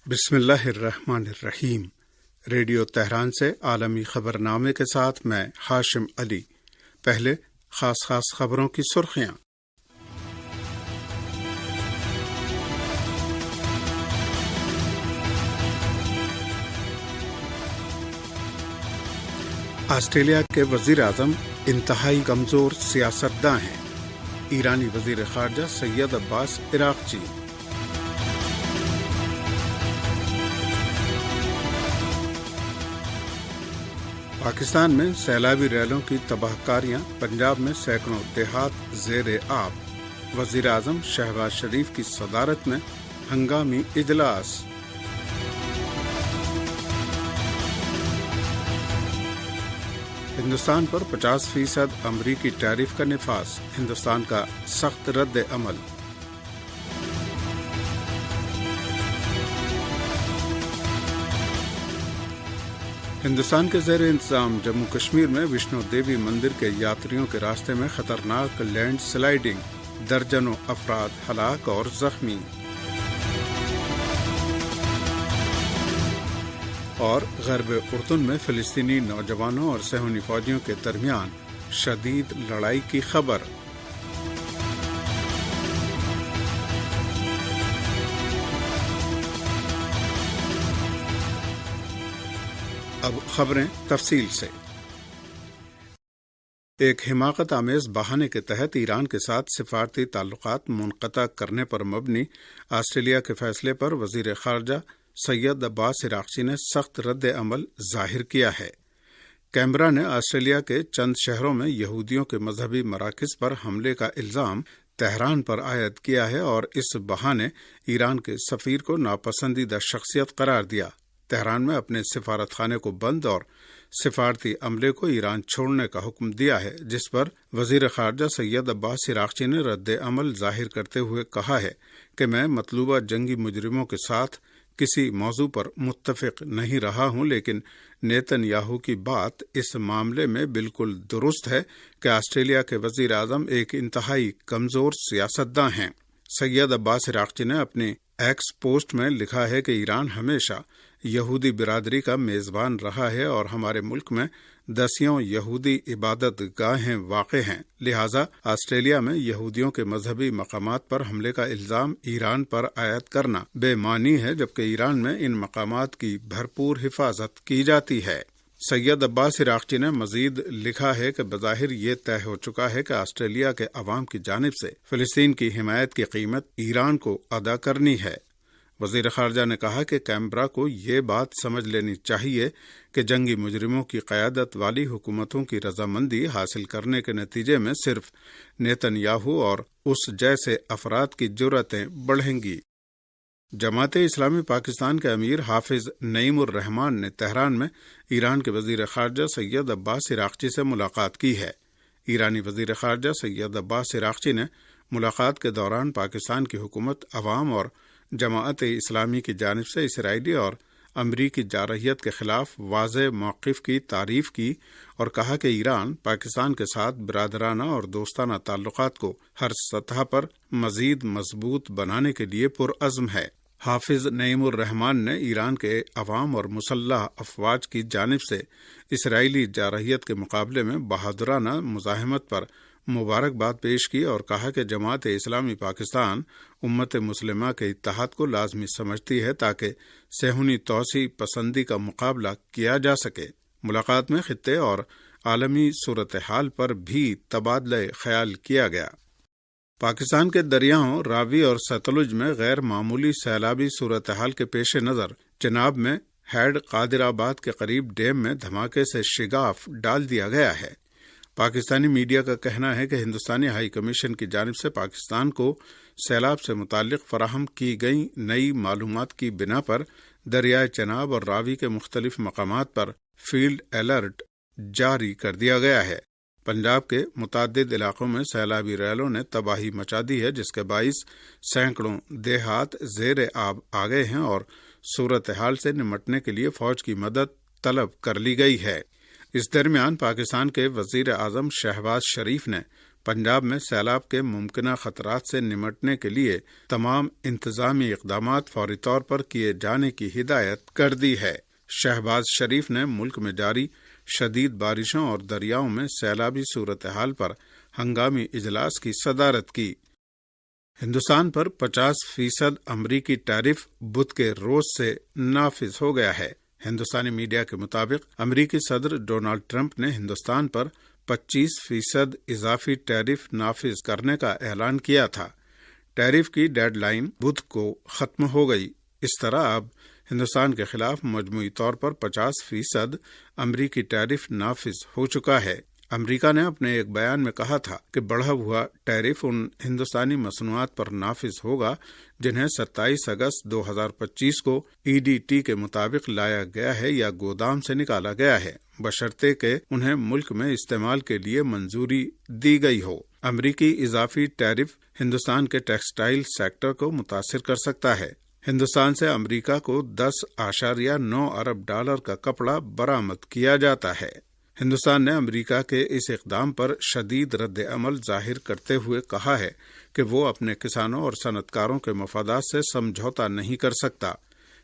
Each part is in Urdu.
بسم اللہ الرحمن الرحیم۔ ریڈیو تہران سے عالمی خبرنامے کے ساتھ میں ہاشم علی۔ پہلے خاص خبروں کی سرخیاں۔ آسٹریلیا کے وزیر اعظم انتہائی کمزور سیاستداں ہیں۔ ایرانی وزیر خارجہ سید عباس عراقچی۔ پاکستان میں سیلابی ریلوں کی تباہ کاریاں، پنجاب میں سینکڑوں دیہات زیر آب۔ وزیر اعظم شہباز شریف کی صدارت میں ہنگامی اجلاس۔ ہندوستان پر 50% امریکی ٹیرف کا نفاذ، ہندوستان کا سخت رد عمل۔ ہندوستان کے زیر انتظام جموں کشمیر میں وشنو دیوی مندر کے یاتریوں کے راستے میں خطرناک لینڈ سلائیڈنگ، درجنوں افراد ہلاک اور زخمی۔ اور غرب اردن میں فلسطینی نوجوانوں اور صہیونی فوجیوں کے درمیان شدید لڑائی کی خبر۔ اب خبریں تفصیل سے۔ ایک حماقت آمیز بہانے کے تحت ایران کے ساتھ سفارتی تعلقات منقطع کرنے پر مبنی آسٹریلیا کے فیصلے پر وزیر خارجہ سید عباس عراقچی نے سخت رد عمل ظاہر کیا ہے۔ کینبرا نے آسٹریلیا کے چند شہروں میں یہودیوں کے مذہبی مراکز پر حملے کا الزام تہران پر عائد کیا ہے اور اس بہانے ایران کے سفیر کو ناپسندیدہ شخصیت قرار دیا۔ تہران میں اپنے سفارت خانے کو بند اور سفارتی عملے کو ایران چھوڑنے کا حکم دیا ہے، جس پر وزیر خارجہ سید عباس عراقچی نے رد عمل ظاہر کرتے ہوئے کہا ہے کہ میں مطلوبہ جنگی مجرموں کے ساتھ کسی موضوع پر متفق نہیں رہا ہوں، لیکن نیتن یاہو کی بات اس معاملے میں بالکل درست ہے کہ آسٹریلیا کے وزیر اعظم ایک انتہائی کمزور سیاستداں ہیں۔ سید عباس عراقچی نے اپنی ایکس پوسٹ میں لکھا ہے کہ ایران ہمیشہ یہودی برادری کا میزبان رہا ہے اور ہمارے ملک میں دسیوں یہودی عبادت گاہیں واقع ہیں، لہٰذا آسٹریلیا میں یہودیوں کے مذہبی مقامات پر حملے کا الزام ایران پر عائد کرنا بے معنی ہے، جبکہ ایران میں ان مقامات کی بھرپور حفاظت کی جاتی ہے۔ سید عباس عراقچی نے مزید لکھا ہے کہ بظاہر یہ طے ہو چکا ہے کہ آسٹریلیا کے عوام کی جانب سے فلسطین کی حمایت کی قیمت ایران کو ادا کرنی ہے۔ وزیر خارجہ نے کہا کہ کینبرا کو یہ بات سمجھ لینی چاہیے کہ جنگی مجرموں کی قیادت والی حکومتوں کی رضامندی حاصل کرنے کے نتیجے میں صرف نیتن یاہو اور اس جیسے افراد کی جرأتیں بڑھیں گی۔ جماعت اسلامی پاکستان کے امیر حافظ نعیم الرحمان نے تہران میں ایران کے وزیر خارجہ سید عباس عراقچی سے ملاقات کی ہے۔ ایرانی وزیر خارجہ سید عباس عراقچی نے ملاقات کے دوران پاکستان کی حکومت، عوام اور جماعت اسلامی کی جانب سے اسرائیلی اور امریکی جارحیت کے خلاف واضح موقف کی تعریف کی اور کہا کہ ایران پاکستان کے ساتھ برادرانہ اور دوستانہ تعلقات کو ہر سطح پر مزید مضبوط بنانے کے لیے پرعزم ہے۔ حافظ نعیم الرحمان نے ایران کے عوام اور مسلح افواج کی جانب سے اسرائیلی جارحیت کے مقابلے میں بہادرانہ مزاحمت پر مبارکباد پیش کی اور کہا کہ جماعت اسلامی پاکستان امت مسلمہ کے اتحاد کو لازمی سمجھتی ہے تاکہ صہیونی توسیع پسندی کا مقابلہ کیا جا سکے۔ ملاقات میں خطے اور عالمی صورتحال پر بھی تبادلہ خیال کیا گیا۔ پاکستان کے دریاؤں راوی اور ستلج میں غیر معمولی سیلابی صورتحال کے پیش نظر چناب میں ہیڈ قادر آباد کے قریب ڈیم میں دھماکے سے شگاف ڈال دیا گیا ہے۔ پاکستانی میڈیا کا کہنا ہے کہ ہندوستانی ہائی کمیشن کی جانب سے پاکستان کو سیلاب سے متعلق فراہم کی گئی نئی معلومات کی بنا پر دریائے چناب اور راوی کے مختلف مقامات پر فیلڈ الرٹ جاری کر دیا گیا ہے۔ پنجاب کے متعدد علاقوں میں سیلابی ریلوں نے تباہی مچا دی ہے، جس کے باعث سینکڑوں دیہات زیر آب آ گئے ہیں اور صورتحال سے نمٹنے کے لیے فوج کی مدد طلب کر لی گئی ہے۔ اس درمیان پاکستان کے وزیر اعظم شہباز شریف نے پنجاب میں سیلاب کے ممکنہ خطرات سے نمٹنے کے لیے تمام انتظامی اقدامات فوری طور پر کیے جانے کی ہدایت کر دی ہے۔ شہباز شریف نے ملک میں جاری شدید بارشوں اور دریاؤں میں سیلابی صورتحال پر ہنگامی اجلاس کی صدارت کی۔ ہندوستان پر 50% امریکی ٹیرف بدھ کے روز سے نافذ ہو گیا ہے۔ ہندوستانی میڈیا کے مطابق امریکی صدر ڈونلڈ ٹرمپ نے ہندوستان پر 25% اضافی ٹیرف نافذ کرنے کا اعلان کیا تھا۔ ٹیرف کی ڈیڈ لائن بدھ کو ختم ہو گئی۔ اس طرح اب ہندوستان کے خلاف مجموعی طور پر 50% امریکی ٹیرف نافذ ہو چکا ہے۔ امریکہ نے اپنے ایک بیان میں کہا تھا کہ بڑھا ہوا ٹیرف ان ہندوستانی مصنوعات پر نافذ ہوگا جنہیں 27 اگست 2025 کو EDT کے مطابق لایا گیا ہے یا گودام سے نکالا گیا ہے، بشرطے کہ انہیں ملک میں استعمال کے لیے منظوری دی گئی ہو۔ امریکی اضافی ٹیرف ہندوستان کے ٹیکسٹائل سیکٹر کو متاثر کر سکتا ہے۔ ہندوستان سے امریکہ کو $10.9 ارب کا کپڑا برآمد کیا جاتا ہے۔ ہندوستان نے امریکہ کے اس اقدام پر شدید رد عمل ظاہر کرتے ہوئے کہا ہے کہ وہ اپنے کسانوں اور صنعت کاروں کے مفادات سے سمجھوتا نہیں کر سکتا۔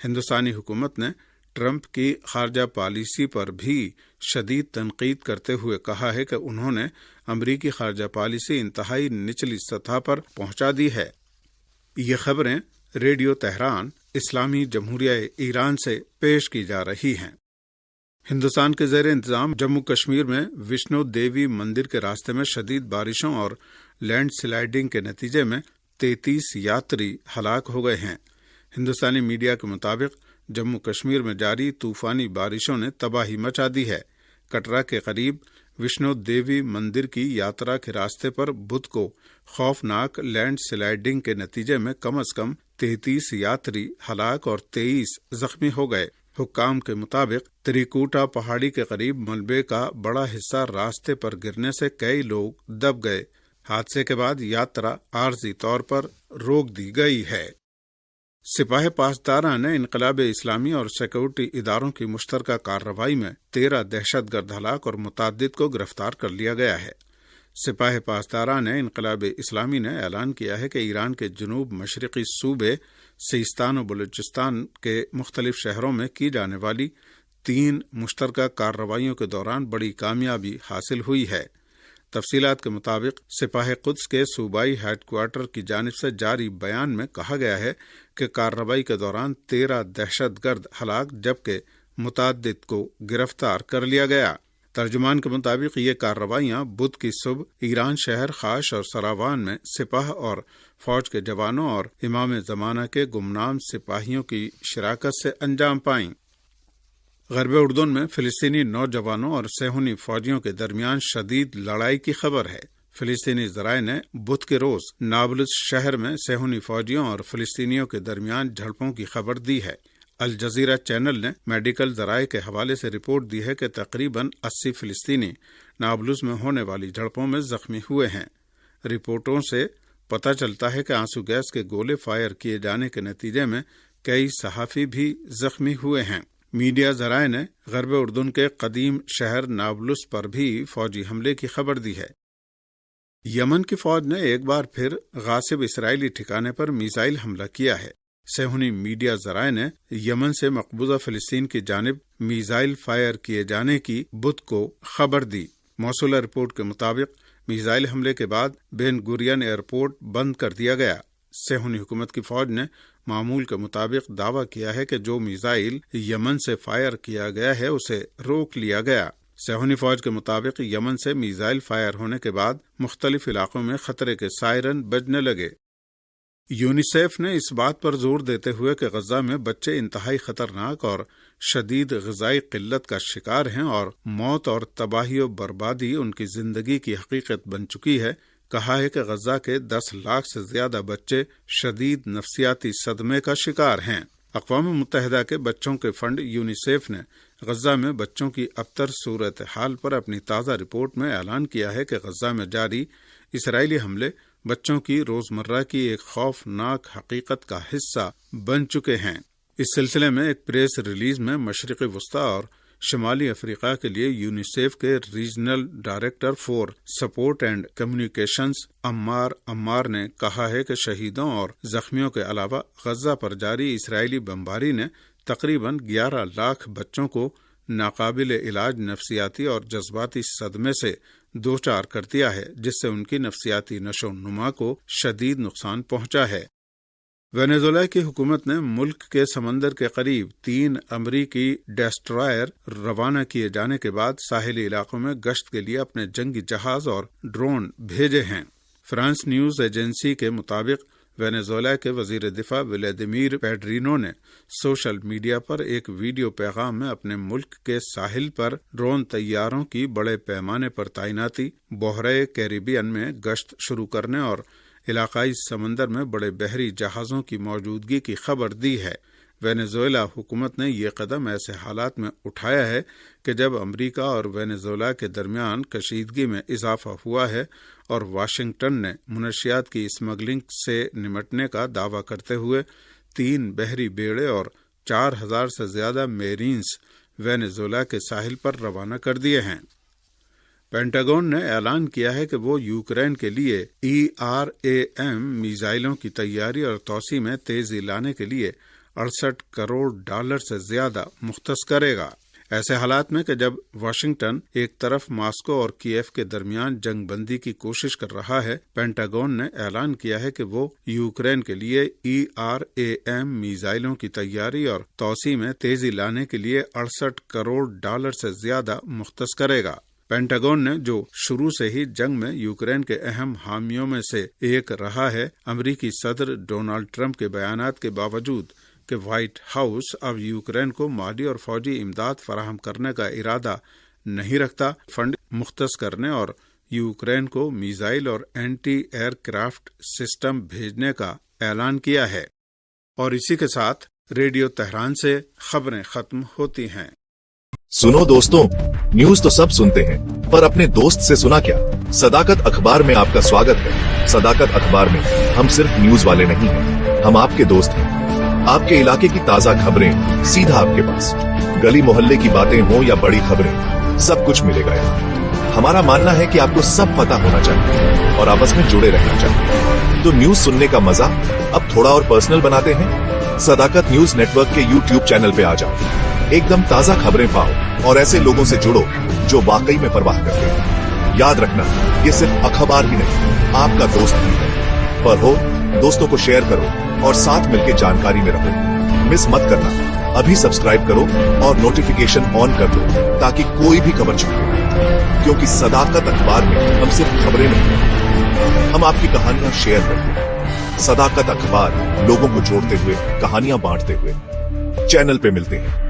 ہندوستانی حکومت نے ٹرمپ کی خارجہ پالیسی پر بھی شدید تنقید کرتے ہوئے کہا ہے کہ انہوں نے امریکی خارجہ پالیسی انتہائی نچلی سطح پر پہنچا دی ہے۔ یہ خبریں ریڈیو تہران اسلامی جمہوریہ ایران سے پیش کی جا رہی ہیں۔ ہندوستان کے زیر انتظام جموں کشمیر میں وشنو دیوی مندر کے راستے میں شدید بارشوں اور لینڈ سلائیڈنگ کے نتیجے میں 33 یاتری ہلاک ہو گئے ہیں۔ ہندوستانی میڈیا کے مطابق جموں کشمیر میں جاری طوفانی بارشوں نے تباہی مچا دی ہے۔ کٹرا کے قریب وشنو دیوی مندر کی یاترا کے راستے پر بدھ کو خوفناک لینڈ سلائیڈنگ کے نتیجے میں کم از کم 33 یاتری ہلاک اور 23 زخمی ہو گئے۔ حکام کے مطابق تریکوٹا پہاڑی کے قریب ملبے کا بڑا حصہ راستے پر گرنے سے کئی لوگ دب گئے۔ حادثے کے بعد یاترا عارضی طور پر روک دی گئی ہے۔ سپاہ پاسداران انقلاب اسلامی اور سیکورٹی اداروں کی مشترکہ کارروائی میں 13 دہشت گرد ہلاک اور متعدد کو گرفتار کر لیا گیا ہے۔ سپاہ پاسداران انقلاب اسلامی نے اعلان کیا ہے کہ ایران کے جنوب مشرقی صوبے سیستان و بلوچستان کے مختلف شہروں میں کی جانے والی 3 مشترکہ کارروائیوں کے دوران بڑی کامیابی حاصل ہوئی ہے۔ تفصیلات کے مطابق سپاہ قدس کے صوبائی ہیڈ کوارٹر کی جانب سے جاری بیان میں کہا گیا ہے کہ کارروائی کے دوران 13 دہشت گرد ہلاک جبکہ متعدد کو گرفتار کر لیا گیا۔ ترجمان کے مطابق یہ کارروائیاں بدھ کی صبح ایران شہر خاش اور سراوان میں سپاہ اور فوج کے جوانوں اور امام زمانہ کے گمنام سپاہیوں کی شراکت سے انجام پائیں۔ غرب اردن میں فلسطینی نوجوانوں اور صہیونی فوجیوں کے درمیان شدید لڑائی کی خبر ہے۔ فلسطینی ذرائع نے بدھ کے روز نابلس شہر میں صہیونی فوجیوں اور فلسطینیوں کے درمیان جھڑپوں کی خبر دی ہے۔ الجزیرہ چینل نے میڈیکل ذرائع کے حوالے سے رپورٹ دی ہے کہ تقریباً 80 فلسطینی نابلس میں ہونے والی جھڑپوں میں زخمی ہوئے ہیں۔ رپورٹوں سے پتہ چلتا ہے کہ آنسو گیس کے گولے فائر کیے جانے کے نتیجے میں کئی صحافی بھی زخمی ہوئے ہیں۔ میڈیا ذرائع نے غرب اردن کے قدیم شہر نابلس پر بھی فوجی حملے کی خبر دی ہے۔ یمن کی فوج نے ایک بار پھر غاصب اسرائیلی ٹھکانے پر میزائل حملہ کیا ہے۔ صہیونی میڈیا ذرائع نے یمن سے مقبوضہ فلسطین کی جانب میزائل فائر کیے جانے کی بدھ کو خبر دی۔ موصولہ رپورٹ کے مطابق میزائل حملے کے بعد بین گورین ایئرپورٹ بند کر دیا گیا۔ صہیونی حکومت کی فوج نے معمول کے مطابق دعویٰ کیا ہے کہ جو میزائل یمن سے فائر کیا گیا ہے اسے روک لیا گیا۔ صہیونی فوج کے مطابق یمن سے میزائل فائر ہونے کے بعد مختلف علاقوں میں خطرے کے سائرن بجنے لگے۔ یونیسیف نے اس بات پر زور دیتے ہوئے کہ غزہ میں بچے انتہائی خطرناک اور شدید غذائی قلت کا شکار ہیں اور موت اور تباہی و بربادی ان کی زندگی کی حقیقت بن چکی ہے، کہا ہے کہ غزہ کے 10 لاکھ سے زیادہ بچے شدید نفسیاتی صدمے کا شکار ہیں۔ اقوام متحدہ کے بچوں کے فنڈ یونیسیف نے غزہ میں بچوں کی ابتر صورتحال پر اپنی تازہ رپورٹ میں اعلان کیا ہے کہ غزہ میں جاری اسرائیلی حملے بچوں کی روزمرہ کی ایک خوفناک حقیقت کا حصہ بن چکے ہیں۔ اس سلسلے میں ایک پریس ریلیز میں مشرق وسطی اور شمالی افریقہ کے لیے یونیسیف کے regional director for support and communications Ammar نے کہا ہے کہ شہیدوں اور زخمیوں کے علاوہ غزہ پر جاری اسرائیلی بمباری نے تقریباً 11 لاکھ بچوں کو ناقابل علاج نفسیاتی اور جذباتی صدمے سے دوچار کر دیا ہے، جس سے ان کی نفسیاتی نشو و نما کو شدید نقصان پہنچا ہے۔ وینزویلا کی حکومت نے ملک کے سمندر کے قریب 3 امریکی ڈیسٹرائر روانہ کیے جانے کے بعد ساحلی علاقوں میں گشت کے لیے اپنے جنگی جہاز اور ڈرون بھیجے ہیں۔ فرانس نیوز ایجنسی کے مطابق وینزویلا کے وزیر دفاع ولادیمیر پیڈرینو نے سوشل میڈیا پر ایک ویڈیو پیغام میں اپنے ملک کے ساحل پر ڈرون طیاروں کی بڑے پیمانے پر تعیناتی، بحیرہ کیریبین میں گشت شروع کرنے اور علاقائی سمندر میں بڑے بحری جہازوں کی موجودگی کی خبر دی ہے۔ وینزویلا حکومت نے یہ قدم ایسے حالات میں اٹھایا ہے کہ جب امریکہ اور وینزویلا کے درمیان کشیدگی میں اضافہ ہوا ہے اور واشنگٹن نے منشیات کی اسمگلنگ سے نمٹنے کا دعویٰ کرتے ہوئے 3 بحری بیڑے اور 4000 سے زیادہ میرینز وینزویلا کے ساحل پر روانہ کر دیے ہیں۔ پینٹاگون نے اعلان کیا ہے کہ وہ یوکرین کے لیے ERAM میزائلوں کی تیاری اور توسیع میں تیزی لانے کے لیے $68 کروڑ سے زیادہ مختص کرے گا۔ ایسے حالات میں کہ جب واشنگٹن ایک طرف ماسکو اور کیف کے درمیان جنگ بندی کی کوشش کر رہا ہے، پینٹاگون نے اعلان کیا ہے کہ وہ یوکرین کے لیے ERAM میزائلوں کی تیاری اور توسیع میں تیزی لانے کے لیے $68 کروڑ سے زیادہ مختص کرے گا۔ پینٹاگون نے، جو شروع سے ہی جنگ میں یوکرین کے اہم حامیوں میں سے ایک رہا ہے، امریکی صدر ڈونلڈ ٹرمپ کے بیانات کے باوجود کہ وائٹ ہاؤس اب یوکرین کو مالی اور فوجی امداد فراہم کرنے کا ارادہ نہیں رکھتا، فنڈ مختص کرنے اور یوکرین کو میزائل اور اینٹی ایئر کرافٹ سسٹم بھیجنے کا اعلان کیا ہے۔ اور اسی کے ساتھ ریڈیو تہران سے خبریں ختم ہوتی ہیں۔ سنو دوستوں، نیوز تو سب سنتے ہیں، پر اپنے دوست سے سنا کیا؟ صداقت اخبار میں آپ کا سواگت ہے۔ صداقت اخبار میں ہم صرف نیوز والے نہیں ہیں، ہم آپ کے دوست ہیں۔ آپ کے علاقے کی تازہ خبریں سیدھا آپ کے پاس، گلی محلے کی باتیں ہوں یا بڑی خبریں، سب کچھ ملے گا یہاں۔ ہمارا ماننا ہے کہ آپ کو سب پتہ ہونا چاہیے اور آپس میں جڑے رہنا چاہیے۔ تو نیوز سننے کا مزہ اب تھوڑا اور پرسنل بناتے ہیں۔ صداقت نیوز نیٹ ورک کے YouTube چینل پہ آ جاؤ، ایک دم تازہ خبریں پاؤ اور ایسے لوگوں سے جڑو جو واقعی میں پرواہ کرتے ہیں۔ یاد رکھنا، یہ صرف اخبار ہی نہیں، آپ کا دوست بھی ہے۔ پر ہو، دوستوں کو شیئر کرو اور ساتھ مل کے جانکاری میں رہو۔ مس مت کرنا، ابھی سبسکرائب کرو اور نوٹیفیکیشن آن کر دو تاکہ کوئی بھی خبر چھوٹے نہ، کیونکہ صداقت اخبار میں ہم صرف خبریں نہیں، ہم آپ کی کہانیاں شیئر کرتے ہیں۔ صداقت اخبار لوگوں کو جوڑتے ہوئے، کہانیاں بانٹتے ہوئے، چینل پہ ملتے ہیں۔